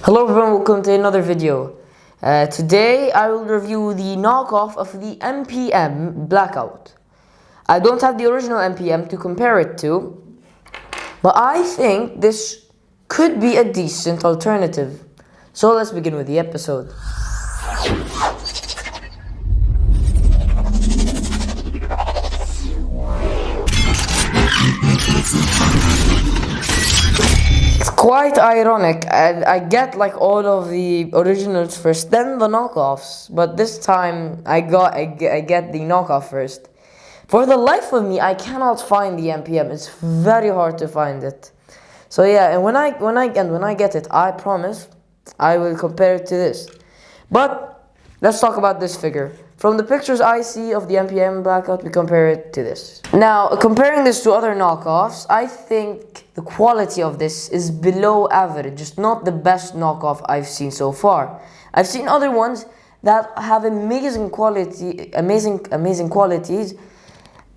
Hello everyone, welcome to another video. Today I will review the knockoff of the MPM Blackout. I don't have the original MPM to compare it to, but I think this could be a decent alternative. So let's begin with the episode. Quite ironic. I get like all of the originals first, then the knockoffs. But this time I get the knockoff first. For the life of me, I cannot find the MPM. It's very hard to find it. So yeah, and when I get it, I promise I will compare it to this. But let's talk about this figure. From the pictures I see of the MPM Blackout, we compare it to this. Now, comparing this to other knockoffs, I think the quality of this is below average. Just not the best knockoff I've seen so far. I've seen other ones that have amazing quality, amazing qualities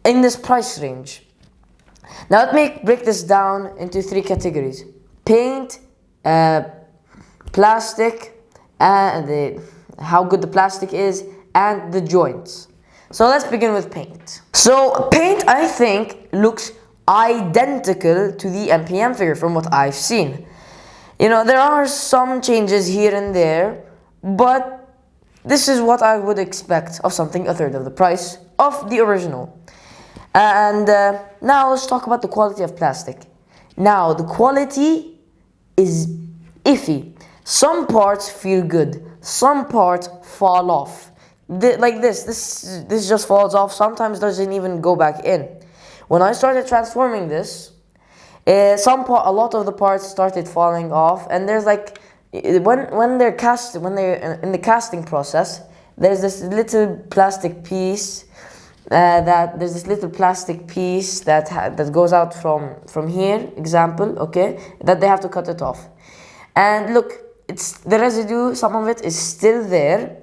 in this price range. Now, let me break this down into three categories: paint, plastic, and how good the plastic is, and the joints. So let's begin with paint. So paint, I think, looks identical to the MPM figure from what I've seen. You know, there are some changes here and there, but this is what I would expect of something a third of the price of the original. And now let's talk about the quality of plastic. Now, the quality is iffy. Some parts feel good, some parts fall off. Like this just falls off, sometimes doesn't even go back in. When I started transforming this, a lot of the parts started falling off, and there's like, when they're in the casting process, there's this little plastic piece that goes out from here, example, okay, that they have to cut it off. And look, it's the residue, some of it is still there,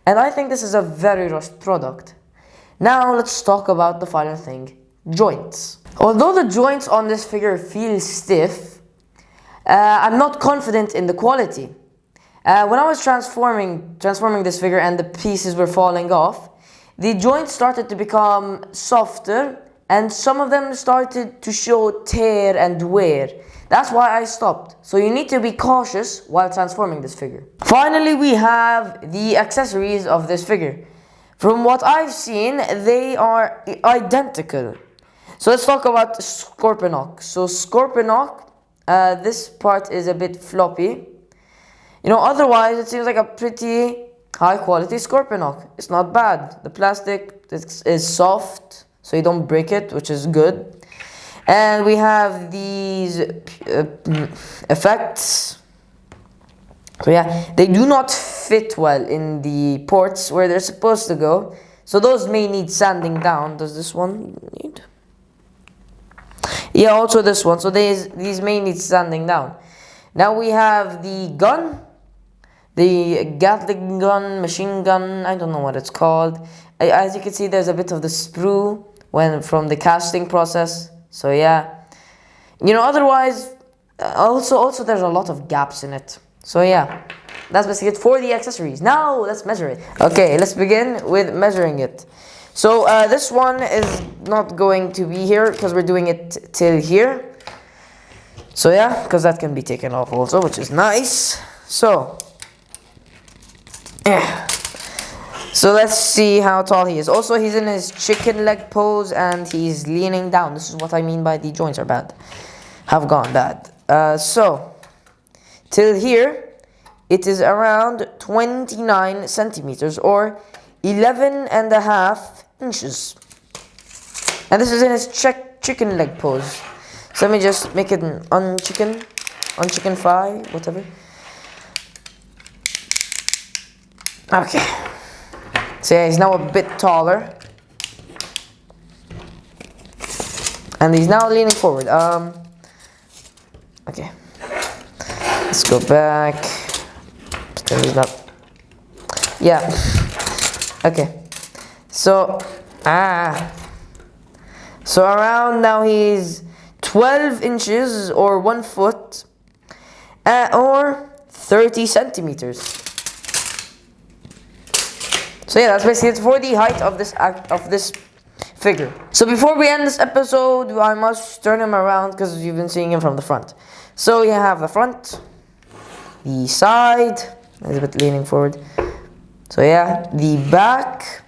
and I think this is a very rushed product. Now let's talk about the final thing: joints. Although the joints on this figure feel stiff, I'm not confident in the quality. When I was transforming this figure and the pieces were falling off, the joints started to become softer, and some of them started to show tear and wear. That's why I stopped. So you need to be cautious while transforming this figure. Finally, we have the accessories of this figure. From what I've seen, they are identical. So let's talk about Scorponok. So Scorponok, this part is a bit floppy. You know, otherwise it seems like a pretty high quality Scorponok. It's not bad. The plastic is soft, so you don't break it, which is good. And we have these effects. So yeah, they do not fit well in the ports where they're supposed to go. So those may need sanding down. Does this one need? Yeah, also this one. So these may need sanding down. Now we have the gun. The Gatling gun, machine gun, I don't know what it's called. As you can see, there's a bit of the sprue from the casting process. So yeah, you know, otherwise, also there's a lot of gaps in it. So yeah, that's basically it for the accessories. Now let's measure it. Okay, let's begin with measuring it. So this one is not going to be here because we're doing it till here. So yeah, because that can be taken off also, which is nice. So let's see how tall he is. Also, he's in his chicken leg pose and he's leaning down. This is what I mean by the joints are bad. Have gone bad. So, till here, it is around 29 centimeters or 11.5 inches. And this is in his chicken leg pose. So let me just make it an unchicken fry, whatever. Okay. So yeah, he's now a bit taller. And he's now leaning forward. Okay. Let's go back. Pretend he's not. Yeah. Okay. So, So around now he's 12 inches or 1 foot. Or 30 centimeters. So yeah, that's basically it for the height of this figure. So before we end this episode, I must turn him around because you've been seeing him from the front. So you have the front, the side, he's a bit leaning forward. So yeah, the back,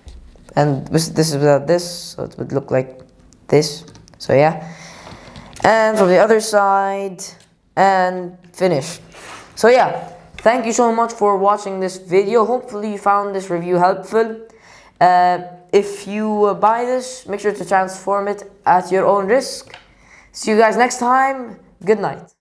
and this is without this, so it would look like this. So yeah, and from the other side, and finish. So yeah, thank you so much for watching this video. Hopefully you found this review helpful. If you buy this, make sure to transform it at your own risk. See you guys next time. Good night.